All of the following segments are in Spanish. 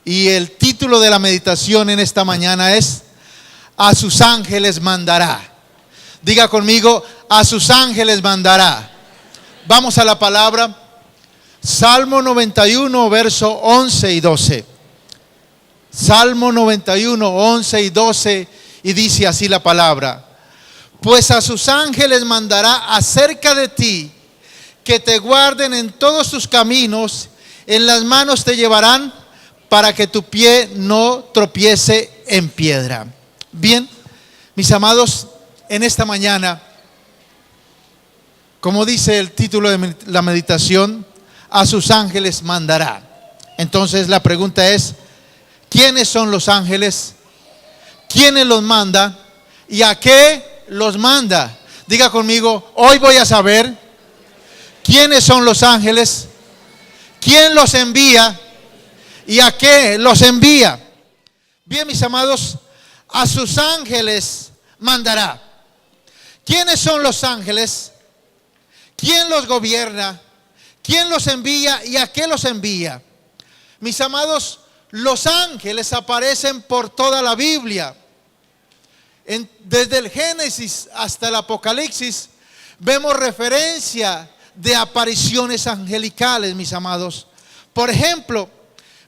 Y el título de la meditación en esta mañana es: a sus ángeles mandará. Diga conmigo: a sus ángeles mandará. Vamos a la palabra. Salmo 91, verso 11 y 12. Salmo 91, 11 y 12. Y dice así la palabra: pues a sus ángeles mandará acerca de ti, que te guarden en todos tus caminos, en las manos te llevarán, para que tu pie no tropiece en piedra. Bien, mis amados, en esta mañana, como dice el título de la meditación, a sus ángeles mandará. Entonces la pregunta es: ¿quiénes son los ángeles? ¿Quiénes los manda? ¿Y a qué los manda? Diga conmigo: hoy voy a saber quiénes son los ángeles, quién los envía y a qué los envía. Bien, mis amados, a sus ángeles mandará. ¿Quiénes son los ángeles? ¿Quién los gobierna? ¿Quién los envía y a qué los envía? Mis amados, los ángeles aparecen por toda la Biblia. Desde el Génesis hasta el Apocalipsis vemos referencia de apariciones angelicales, mis amados. Por ejemplo,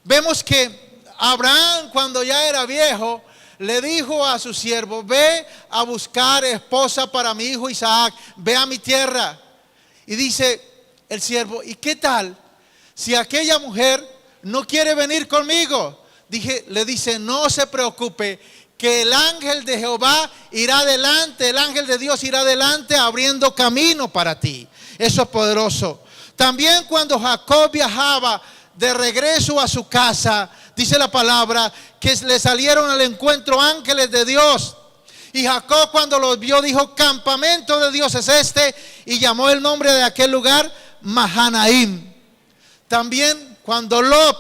vemos que Abraham, cuando ya era viejo, le dijo a su siervo: ve a buscar esposa para mi hijo Isaac, ve a mi tierra. Y dice el siervo: ¿y qué tal si aquella mujer no quiere venir conmigo? Le dice: no se preocupe, que el ángel de Jehová irá adelante, el ángel de Dios irá adelante abriendo camino para ti. Eso es poderoso. También cuando Jacob viajaba de regreso a su casa, dice la palabra que le salieron al encuentro ángeles de Dios. Y Jacob, cuando los vio, dijo: campamento de Dios es este, y llamó el nombre de aquel lugar Mahanaim. También cuando Lot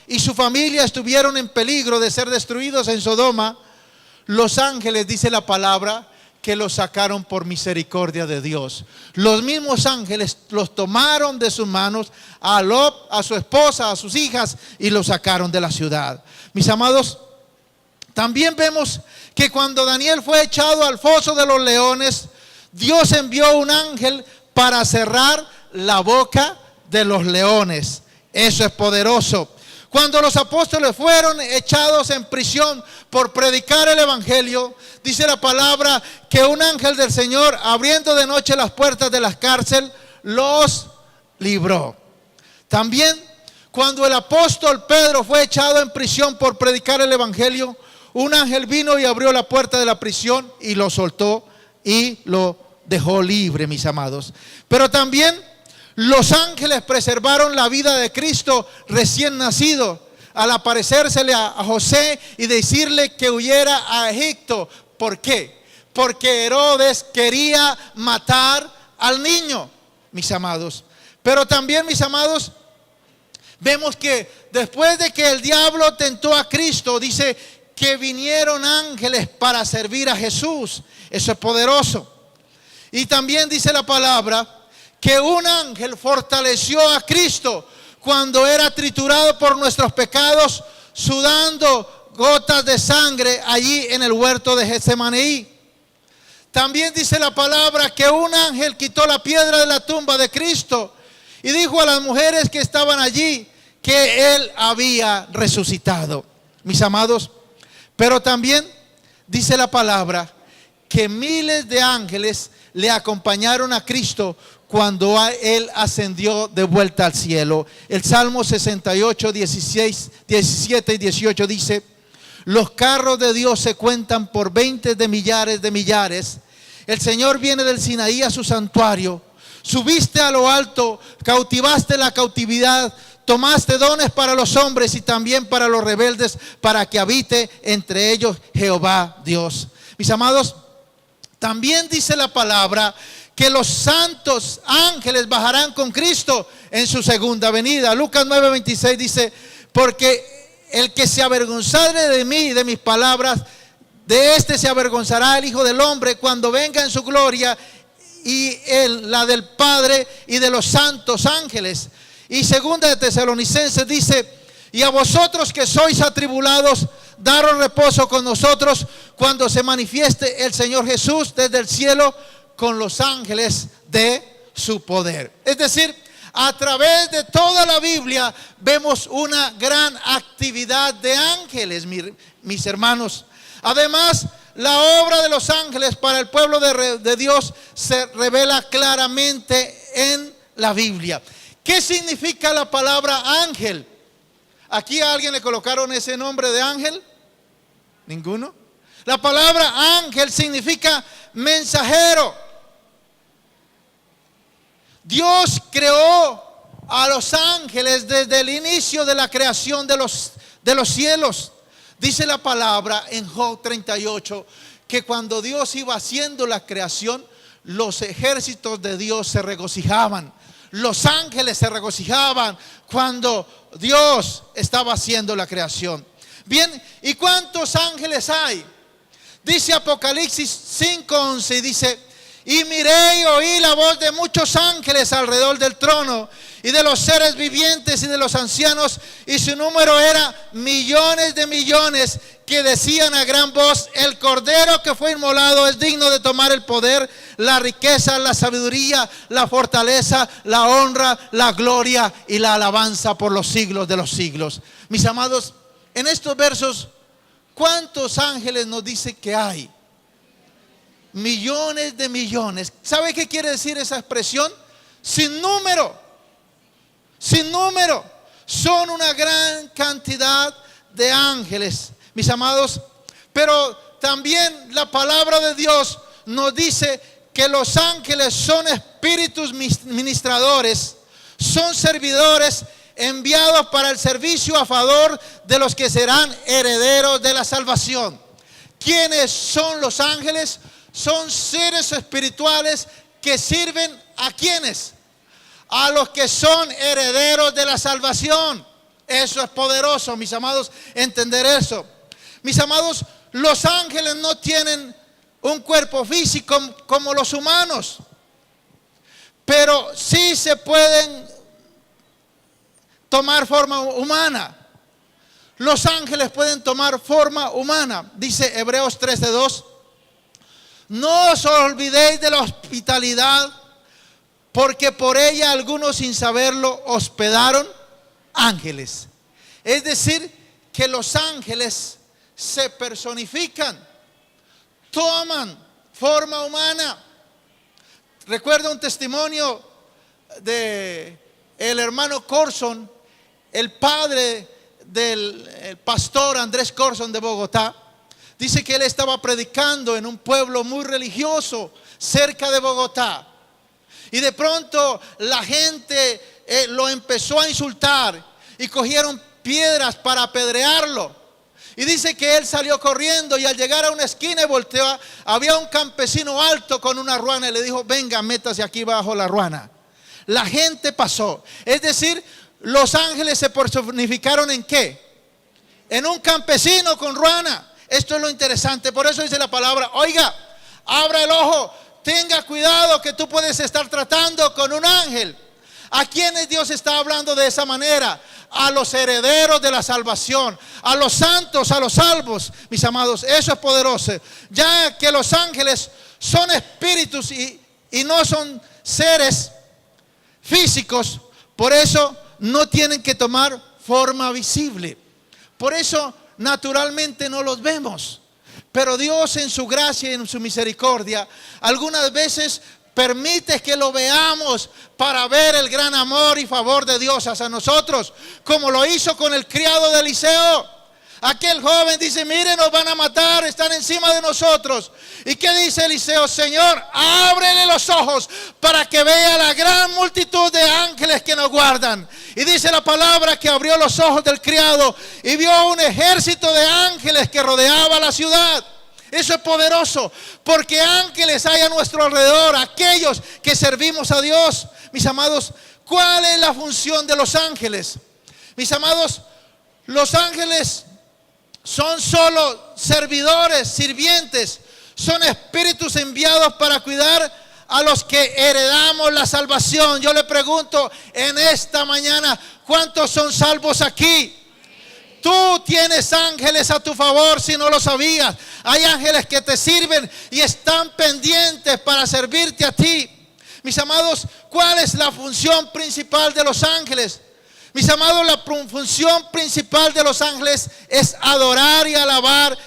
y su familia estuvieron en peligro de ser destruidos en Sodoma, los ángeles, dice la palabra, que los sacaron por misericordia de Dios. Los mismos ángeles los tomaron de sus manos a Lot, a su esposa, a sus hijas, y los sacaron de la ciudad. Mis amados, también vemos que cuando Daniel fue echado al foso de los leones, Dios envió un ángel para cerrar la boca de los leones. Eso es poderoso. Cuando los apóstoles fueron echados en prisión por predicar el evangelio, dice la palabra que un ángel del Señor, abriendo de noche las puertas de la cárcel, los libró. También cuando el apóstol Pedro fue echado en prisión por predicar el evangelio, un ángel vino y abrió la puerta de la prisión y lo soltó y lo dejó libre, mis amados. Pero también los ángeles preservaron la vida de Cristo recién nacido, al aparecérsele a José y decirle que huyera a Egipto. ¿Por qué? Porque Herodes quería matar al niño, mis amados. Pero también, mis amados, vemos que después de que el diablo tentó a Cristo, dice que vinieron ángeles para servir a Jesús. Eso es poderoso. Y también dice la palabra que un ángel fortaleció a Cristo cuando era triturado por nuestros pecados, sudando gotas de sangre allí en el huerto de Getsemaní. También dice la palabra que un ángel quitó la piedra de la tumba de Cristo y dijo a las mujeres que estaban allí que Él había resucitado. Mis amados, pero también dice la palabra que miles de ángeles le acompañaron a Cristo cuando Él ascendió de vuelta al cielo. El Salmo 68, 17 y 18 dice: los carros de Dios se cuentan por 20 de millares. El Señor viene del Sinaí a su santuario. Subiste a lo alto, cautivaste la cautividad, tomaste dones para los hombres y también para los rebeldes, para que habite entre ellos Jehová Dios. Mis amados, también dice la palabra que los santos ángeles bajarán con Cristo en su segunda venida. Lucas 9:26 dice: porque el que se avergonzare de mí y de mis palabras, de este se avergonzará el Hijo del Hombre cuando venga en su gloria, y la del Padre y de los santos ángeles. Y segunda de Tesalonicenses dice Y a vosotros que sois atribulados, daros reposo con nosotros cuando se manifieste el Señor Jesús desde el cielo con los ángeles de su poder. Es decir, a través de toda la Biblia vemos una gran actividad de ángeles, mis hermanos. Además, la obra de los ángeles para el pueblo de Dios se revela claramente en la Biblia. ¿Qué significa la palabra ángel? ¿Aquí a alguien le colocaron ese nombre de ángel? ¿Ninguno? La palabra ángel significa mensajero. Dios creó a los ángeles desde el inicio de la creación de los cielos. Dice la palabra en Job 38 que cuando Dios iba haciendo la creación, los ejércitos de Dios se regocijaban. Los ángeles se regocijaban cuando Dios estaba haciendo la creación. Bien, ¿y cuántos ángeles hay? Dice Apocalipsis 5:11 y dice: y miré y oí la voz de muchos ángeles alrededor del trono y de los seres vivientes y de los ancianos, y su número era millones de millones, que decían a gran voz: el cordero que fue inmolado es digno de tomar el poder, la riqueza, la sabiduría, la fortaleza, la honra, la gloria y la alabanza por los siglos de los siglos. Mis amados, en estos versos, ¿cuántos ángeles nos dice que hay? Millones de millones. ¿Sabe qué quiere decir esa expresión? Sin número. Sin número. Son una gran cantidad de ángeles, mis amados. Pero también la palabra de Dios nos dice que los ángeles son espíritus ministradores, son servidores enviados para el servicio a favor de los que serán herederos de la salvación. ¿Quiénes son los ángeles? Son seres espirituales que sirven ¿a quiénes? A los que son herederos de la salvación. Eso es poderoso, mis amados, entender eso. Mis amados, los ángeles no tienen un cuerpo físico como los humanos, pero sí se pueden tomar forma humana. Los ángeles pueden tomar forma humana. Dice Hebreos 13:2: no os olvidéis de la hospitalidad, porque por ella algunos sin saberlo hospedaron ángeles. Es decir, que los ángeles se personifican, toman forma humana. Recuerdo un testimonio de el hermano Corson, el padre del pastor Andrés Corson de Bogotá. Dice que él estaba predicando en un pueblo muy religioso cerca de Bogotá, y de pronto la gente lo empezó a insultar y cogieron piedras para apedrearlo. Y dice que él salió corriendo, y al llegar a una esquina y volteó, había un campesino alto con una ruana y le dijo: venga, métase aquí bajo la ruana. La gente pasó. Es decir, los ángeles se personificaron ¿en qué? En un campesino con ruana. Esto es lo interesante. Por eso dice la palabra: oiga, abra el ojo, tenga cuidado, que tú puedes estar tratando con un ángel. ¿A quiénes Dios está hablando de esa manera? A los herederos de la salvación, a los santos, a los salvos, mis amados. Eso es poderoso, ya que los ángeles son espíritus y no son seres físicos. Por eso no tienen que tomar forma visible. Por eso naturalmente no los vemos. Pero Dios, en su gracia y en su misericordia, algunas veces permite que lo veamos para ver el gran amor y favor de Dios hacia nosotros, como lo hizo con el criado de Eliseo. Aquel joven dice: mire, nos van a matar, están encima de nosotros. ¿Y qué dice Eliseo? Señor, ábrele los ojos para que vea la gran multitud de ángeles que nos guardan. Y dice la palabra que abrió los ojos del criado y vio un ejército de ángeles que rodeaba la ciudad. Eso es poderoso, porque ángeles hay a nuestro alrededor, aquellos que servimos a Dios. Mis amados, ¿cuál es la función de los ángeles? Mis amados, los ángeles son solo servidores, sirvientes. Son espíritus enviados para cuidar a los que heredamos la salvación. Yo le pregunto en esta mañana: ¿cuántos son salvos aquí? Tú tienes ángeles a tu favor si no lo sabías. Hay ángeles que te sirven y están pendientes para servirte a ti. Mis amados, ¿cuál es la función principal de los ángeles? Mis amados, la función principal de los ángeles es adorar y alabar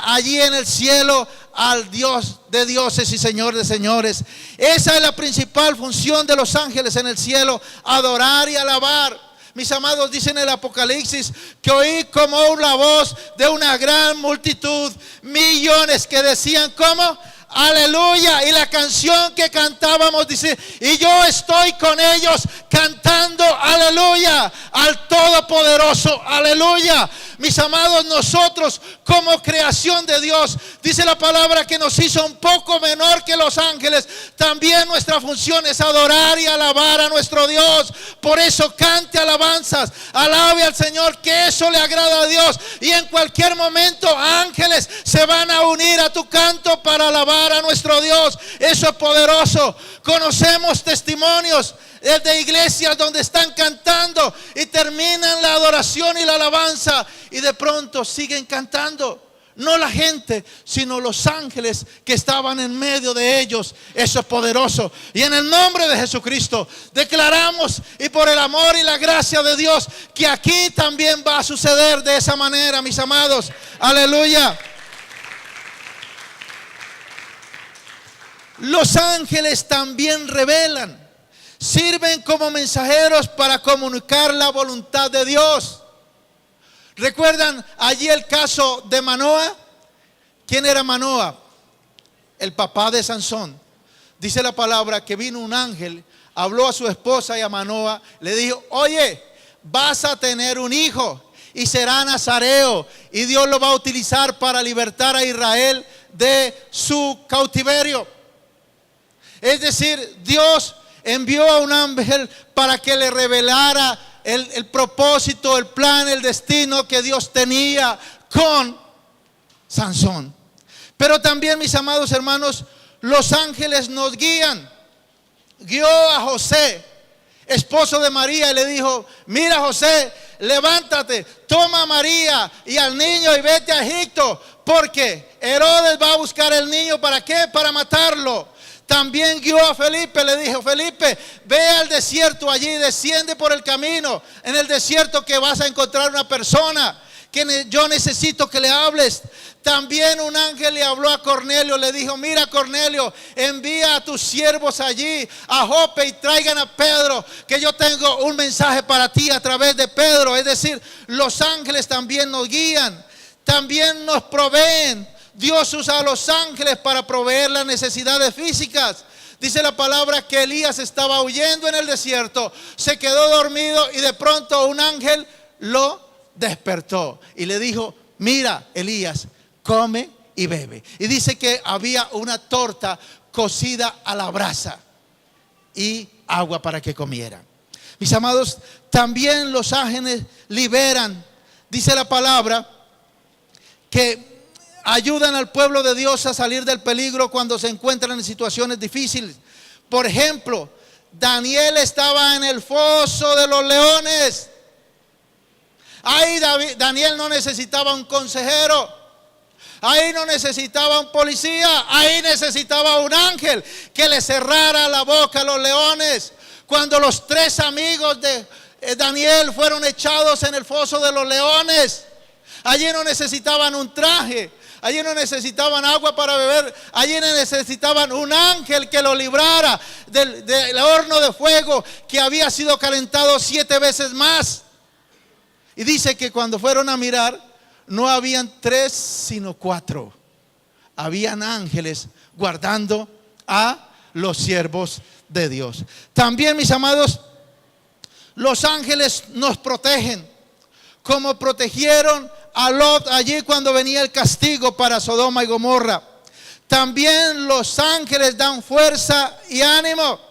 allí en el cielo al Dios de dioses y Señor de señores. Esa es la principal función de los ángeles en el cielo, adorar y alabar. Mis amados, dice en el Apocalipsis que oí como una voz de una gran multitud, millones que decían, ¿cómo? Aleluya. Y la canción que cantábamos dice, y yo estoy con ellos cantando aleluya al Todopoderoso, aleluya. Mis amados, nosotros como creación de Dios, dice la palabra que nos hizo un poco menor que los ángeles. También nuestra función es adorar y alabar a nuestro Dios. Por eso cante alabanzas, alabe al Señor, que eso le agrada a Dios. Y en cualquier momento ángeles se van a unir a tu canto para alabar a nuestro Dios. Eso es poderoso. Conocemos testimonios de iglesias donde están cantando y terminan la adoración y la alabanza y de pronto siguen cantando. No la gente, sino los ángeles que estaban en medio de ellos. Eso es poderoso. Y en el nombre de Jesucristo declaramos, y por el amor y la gracia de Dios, que aquí también va a suceder de esa manera, mis amados. Aleluya. Los ángeles también revelan, sirven como mensajeros para comunicar la voluntad de Dios. ¿Recuerdan allí el caso de Manoa? ¿Quién era Manoa? El papá de Sansón. Dice la palabra que vino un ángel, habló a su esposa y a Manoa, le dijo, oye, vas a tener un hijo y será nazareo y Dios lo va a utilizar para libertar a Israel de su cautiverio. Es decir, Dios envió a un ángel para que le revelara el propósito, el plan, el destino que Dios tenía con Sansón. Pero también, mis amados hermanos, los ángeles nos guían. Guió a José, esposo de María, y le dijo, mira José, levántate, toma a María y al niño y vete a Egipto, porque Herodes va a buscar el niño. ¿Para qué? Para matarlo. También guió a Felipe, le dijo, Felipe, ve al desierto allí, desciende por el camino en el desierto que vas a encontrar una persona que yo necesito que le hables. También un ángel le habló a Cornelio, le dijo, mira Cornelio, envía a tus siervos allí a Jope y traigan a Pedro, que yo tengo un mensaje para ti a través de Pedro. Es decir, los ángeles también nos guían, también nos proveen. Dios usa a los ángeles para proveer las necesidades físicas. Dice la palabra que Elías estaba huyendo en el desierto, se quedó dormido y de pronto un ángel lo despertó y le dijo, mira Elías, come y bebe. Y dice que había una torta cocida a la brasa y agua para que comiera. Mis amados, también los ángeles liberan. Dice la palabra que ayudan al pueblo de Dios a salir del peligro cuando se encuentran en situaciones difíciles. Por ejemplo, Daniel estaba en el foso de los leones. Ahí Daniel no necesitaba un consejero, ahí no necesitaba un policía, ahí necesitaba un ángel que le cerrara la boca a los leones. Cuando los 3 amigos de Daniel fueron echados en el foso de los leones, allí no necesitaban un traje, allí no necesitaban agua para beber, allí no necesitaban un ángel que lo librara del horno de fuego que había sido calentado 7 veces más. Y dice que cuando fueron a mirar, no habían 3 sino 4. Habían ángeles guardando a los siervos de Dios. También, mis amados, los ángeles nos protegen, como protegieron a Lot allí cuando venía el castigo para Sodoma y Gomorra. También los ángeles dan fuerza y ánimo.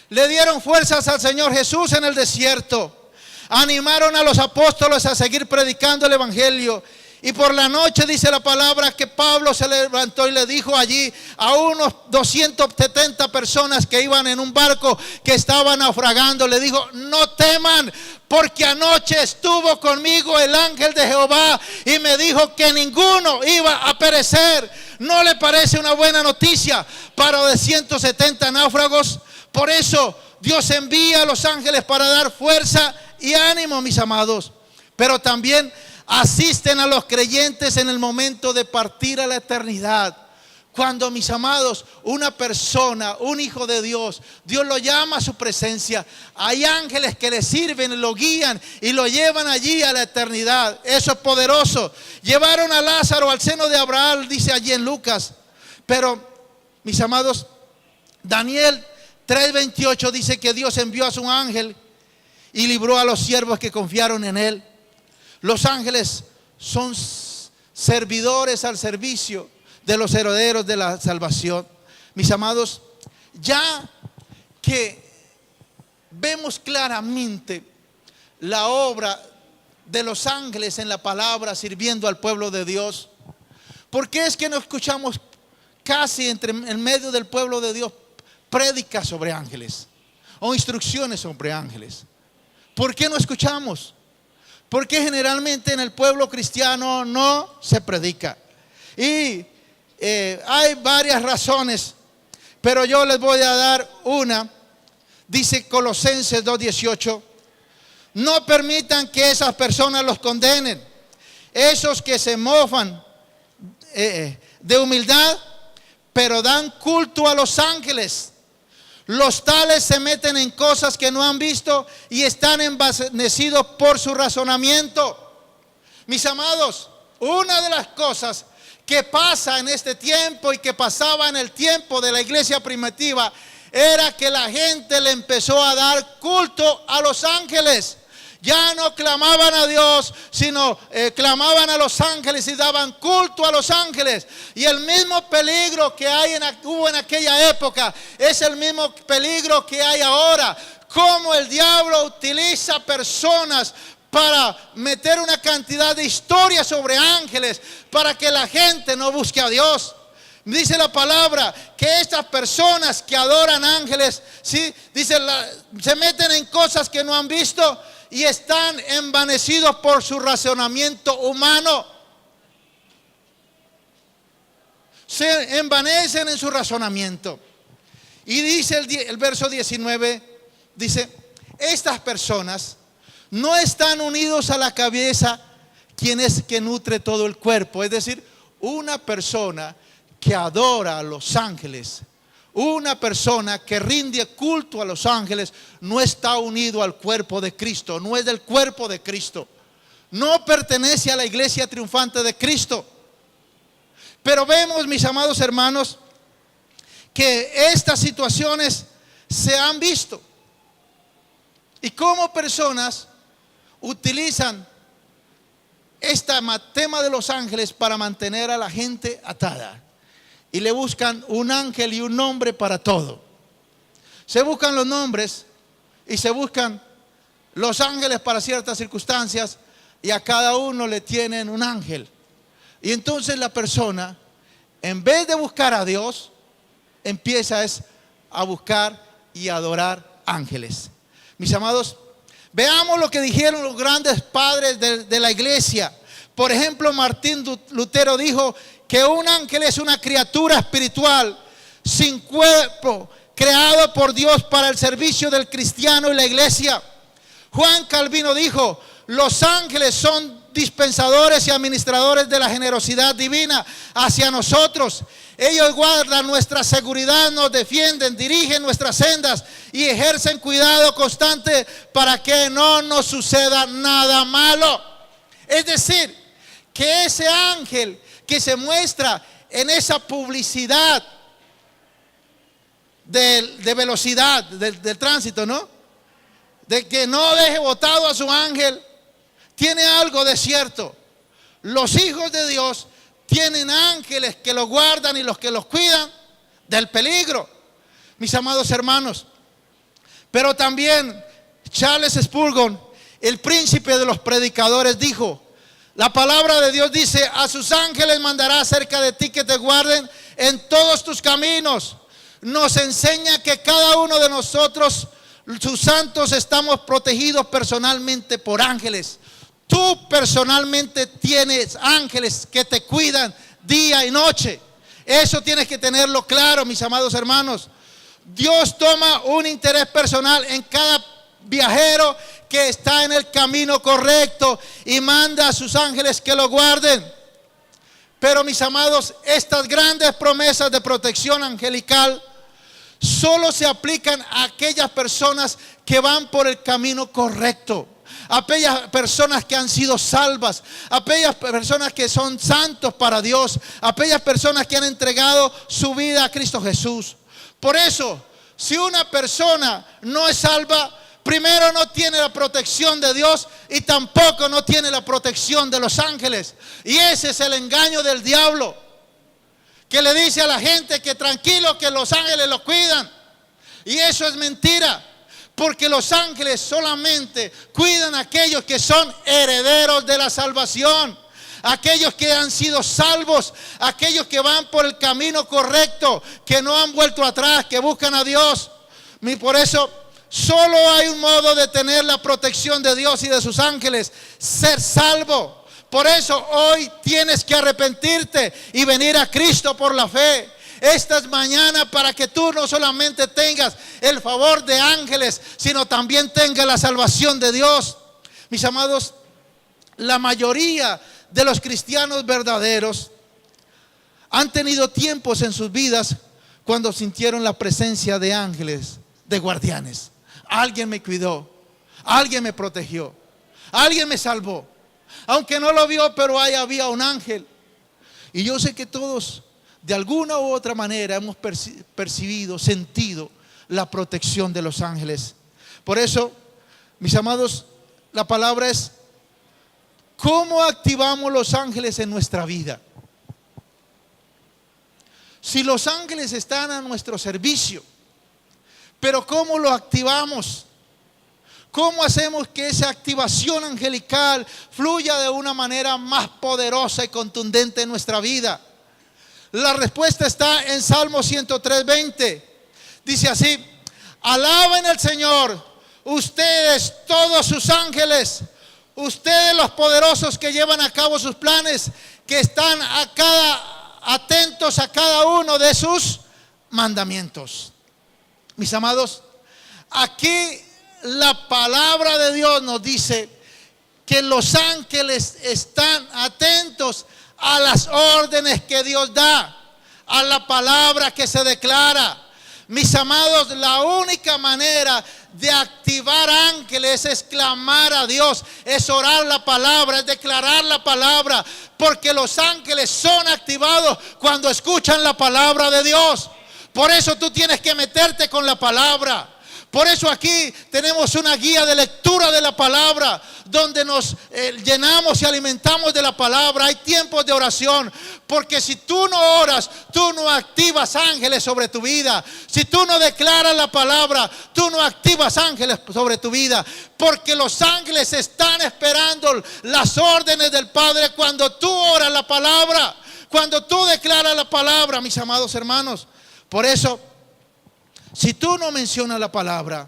Le dieron fuerzas al Señor Jesús en el desierto. Animaron a los apóstoles a seguir predicando el evangelio. Y por la noche dice la palabra que Pablo se levantó y le dijo allí a unos 270 personas que iban en un barco que estaban naufragando, le dijo, no teman, porque anoche estuvo conmigo el ángel de Jehová y me dijo que ninguno iba a perecer. ¿No le parece una buena noticia para los 170 náufragos? Por eso Dios envía a los ángeles para dar fuerza y ánimo, mis amados. Pero también asisten a los creyentes en el momento de partir a la eternidad. Cuando, mis amados, una persona, un hijo de Dios, Dios lo llama a su presencia, hay ángeles que le sirven, lo guían y lo llevan allí a la eternidad. Eso es poderoso. Llevaron a Lázaro al seno de Abraham, dice allí en Lucas. Pero, mis amados, Daniel 3:28 dice que Dios envió a su ángel y libró a los siervos que confiaron en él. Los ángeles son servidores al servicio de los herederos de la salvación. Mis amados, ya que vemos claramente la obra de los ángeles en la palabra sirviendo al pueblo de Dios, ¿por qué es que no escuchamos casi en medio del pueblo de Dios prédicas sobre ángeles o instrucciones sobre ángeles? ¿Por qué no escuchamos? Porque generalmente en el pueblo cristiano no se predica. Y hay varias razones, pero yo les voy a dar una. Dice Colosenses 2:18: no permitan que esas personas los condenen, esos que se mofan de humildad, pero dan culto a los ángeles. Los tales se meten en cosas que no han visto y están envanecidos por su razonamiento. Mis amados, una de las cosas que pasa en este tiempo y que pasaba en el tiempo de la iglesia primitiva era que la gente le empezó a dar culto a los ángeles. Ya no clamaban a Dios, sino clamaban a los ángeles y daban culto a los ángeles. Y el mismo peligro que hubo en aquella época es el mismo peligro que hay ahora. Cómo el diablo utiliza personas para meter una cantidad de historias sobre ángeles para que la gente no busque a Dios. Dice la palabra que estas personas que adoran ángeles, ¿sí? Dice, se meten en cosas que no han visto y están envanecidos por su razonamiento humano. Se envanecen en su razonamiento. Y dice el verso 19, dice, estas personas no están unidos a la cabeza, quien es que nutre todo el cuerpo. Es decir, una persona que adora a los ángeles, una persona que rinde culto a los ángeles, no está unido al cuerpo de Cristo, no es del cuerpo de Cristo, no pertenece a la iglesia triunfante de Cristo. Pero vemos, mis amados hermanos, que estas situaciones se han visto y cómo personas utilizan este tema de los ángeles para mantener a la gente atada. Y le buscan un ángel y un nombre para todo. Se buscan los nombres y se buscan los ángeles para ciertas circunstancias, y a cada uno le tienen un ángel. Y entonces la persona, en vez de buscar a Dios, empieza a buscar y adorar ángeles. Mis amados, veamos lo que dijeron los grandes padres de la iglesia. Por ejemplo, Martín Lutero dijo que un ángel es una criatura espiritual sin cuerpo, creado por Dios para el servicio del cristiano y la iglesia. Juan Calvino dijo: los ángeles son dispensadores y administradores de la generosidad divina hacia nosotros. Ellos guardan nuestra seguridad, nos defienden, dirigen nuestras sendas y ejercen cuidado constante para que no nos suceda nada malo. Es decir, que ese ángel que se muestra en esa publicidad de velocidad, del tránsito, ¿no? De que no deje botado a su ángel, tiene algo de cierto. Los hijos de Dios tienen ángeles que los guardan y los que los cuidan del peligro, mis amados hermanos. Pero también Charles Spurgeon, el príncipe de los predicadores, dijo: la palabra de Dios dice: a sus ángeles mandará cerca de ti que te guarden en todos tus caminos. Nos enseña que cada uno de nosotros sus santos estamos protegidos personalmente por ángeles. Tú personalmente tienes ángeles que te cuidan día y noche. Eso tienes que tenerlo claro, mis amados hermanos. Dios toma un interés personal en cada viajero que está en el camino correcto y manda a sus ángeles que lo guarden. Pero, mis amados, estas grandes promesas de protección angelical solo se aplican a aquellas personas que van por el camino correcto, a aquellas personas que han sido salvas, a aquellas personas que son santos para Dios, a aquellas personas que han entregado su vida a Cristo Jesús. Por eso, si una persona no es salva, primero no tiene la protección de Dios y tampoco no tiene la protección de los ángeles. Y ese es el engaño del diablo, que le dice a la gente que tranquilo, que los ángeles lo cuidan. Y eso es mentira, porque los ángeles solamente cuidan a aquellos que son herederos de la salvación, aquellos que han sido salvos, aquellos que van por el camino correcto, que no han vuelto atrás, que buscan a Dios. Y por eso solo hay un modo de tener la protección de Dios y de sus ángeles: ser salvo. Por eso hoy tienes que arrepentirte y venir a Cristo por la fe. Esta es mañana para que tú no solamente tengas el favor de ángeles, sino también tengas la salvación de Dios. Mis amados, la mayoría de los cristianos verdaderos han tenido tiempos en sus vidas cuando sintieron la presencia de ángeles, de guardianes. Alguien me cuidó, alguien me protegió, alguien me salvó. Aunque no lo vio, pero ahí había un ángel. Y yo sé que todos, de alguna u otra manera, hemos percibido, sentido la protección de los ángeles. Por eso, mis amados, la palabra es: ¿cómo activamos los ángeles en nuestra vida? Si los ángeles están a nuestro servicio, pero ¿cómo lo activamos? ¿Cómo hacemos que esa activación angelical fluya de una manera más poderosa y contundente en nuestra vida? La respuesta está en Salmo 103:20. Dice así: alaben al Señor, ustedes todos sus ángeles, ustedes los poderosos que llevan a cabo sus planes, que están atentos a cada uno de sus mandamientos. Mis amados, aquí la palabra de Dios nos dice que los ángeles están atentos a las órdenes que Dios da, a la palabra que se declara. Mis amados, la única manera de activar ángeles es clamar a Dios, es orar la palabra, es declarar la palabra, porque los ángeles son activados cuando escuchan la palabra de Dios. Por eso tú tienes que meterte con la palabra. Por eso aquí tenemos una guía de lectura de la palabra, donde nos llenamos y alimentamos de la palabra. Hay tiempos de oración, porque si tú no oras, tú no activas ángeles sobre tu vida. Si tú no declaras la palabra, tú no activas ángeles sobre tu vida, porque los ángeles están esperando las órdenes del Padre cuando tú oras la palabra, cuando tú declaras la palabra, mis amados hermanos. Por eso, si tú no mencionas la palabra,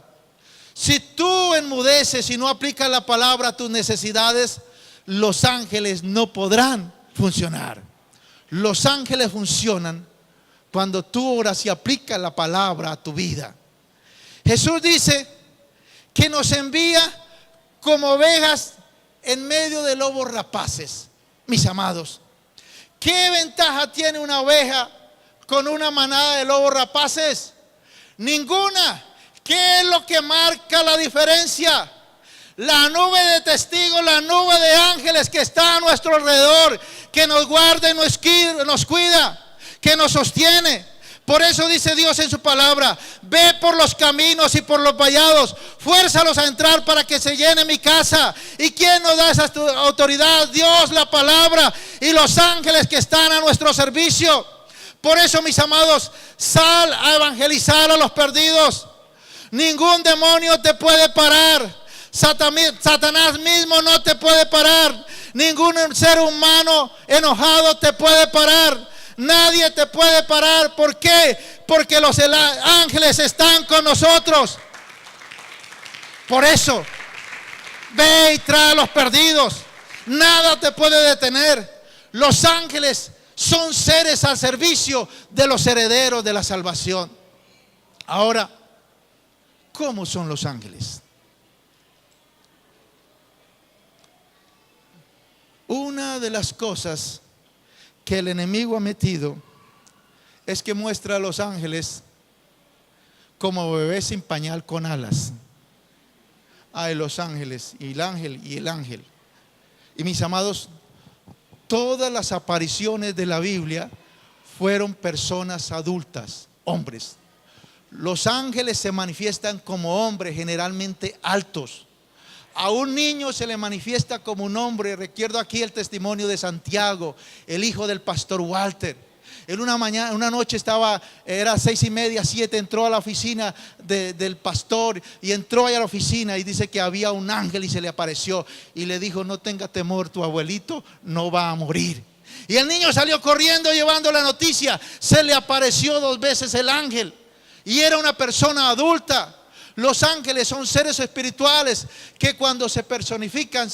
si tú enmudeces y no aplicas la palabra a tus necesidades, los ángeles no podrán funcionar. Los ángeles funcionan cuando tú oras y aplicas la palabra a tu vida. Jesús dice que nos envía como ovejas en medio de lobos rapaces. Mis amados, ¿qué ventaja tiene una oveja con una manada de lobos rapaces? Ninguna. ¿Qué es lo que marca la diferencia? La nube de testigos, la nube de ángeles que está a nuestro alrededor, que nos guarda y nos cuida, que nos sostiene. Por eso dice Dios en su palabra: ve por los caminos y por los vallados, fuérzalos a entrar para que se llene mi casa. ¿Y quién nos da esa autoridad? Dios, la palabra y los ángeles que están a nuestro servicio. Por eso, mis amados, sal a evangelizar a los perdidos. Ningún demonio te puede parar. Satanás mismo no te puede parar. Ningún ser humano enojado te puede parar. Nadie te puede parar. ¿Por qué? Porque los ángeles están con nosotros. Por eso, ve y trae a los perdidos. Nada te puede detener. Los ángeles son seres al servicio de los herederos de la salvación. Ahora, ¿cómo son los ángeles? Una de las cosas que el enemigo ha metido es que muestra a los ángeles como bebés sin pañal con alas. Ay, los ángeles, y el ángel, y el ángel. Y mis amados, todas las apariciones de la Biblia fueron personas adultas, hombres. Los ángeles se manifiestan como hombres, generalmente altos. A un niño se le manifiesta como un hombre. Recuerdo aquí el testimonio de Santiago, el hijo del pastor Walter. En una noche era 6:30, 7, entró a la oficina del pastor y entró allá a la oficina y dice que había un ángel y se le apareció y le dijo: no tenga temor, tu abuelito no va a morir. Y el niño salió corriendo llevando la noticia. Se le apareció 2 veces el ángel y era una persona adulta. Los ángeles son seres espirituales que cuando se personifican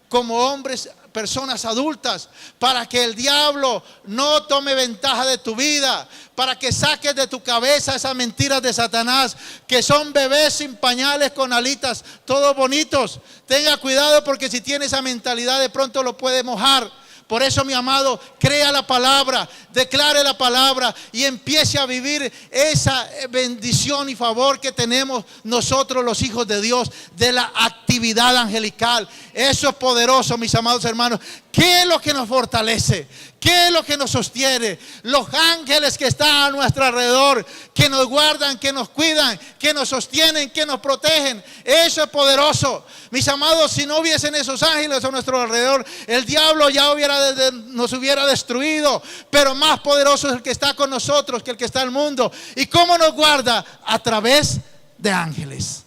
como hombres, personas adultas, para que el diablo no tome ventaja de tu vida, para que saques de tu cabeza esas mentiras de Satanás, que son bebés sin pañales con alitas, todos bonitos. Tenga cuidado, porque si tiene esa mentalidad de pronto lo puede mojar. Por eso, mi amado, crea la palabra, declare la palabra y empiece a vivir esa bendición y favor que tenemos nosotros los hijos de Dios, de la actividad angelical. Eso es poderoso, mis amados hermanos. ¿Qué es lo que nos fortalece? ¿Qué es lo que nos sostiene? Los ángeles que están a nuestro alrededor, que nos guardan, que nos cuidan, que nos sostienen, que nos protegen. Eso es poderoso. Mis amados, si no hubiesen esos ángeles a nuestro alrededor, el diablo ya nos hubiera destruido. Pero más poderoso es el que está con nosotros que el que está en el mundo. ¿Y cómo nos guarda? A través de ángeles.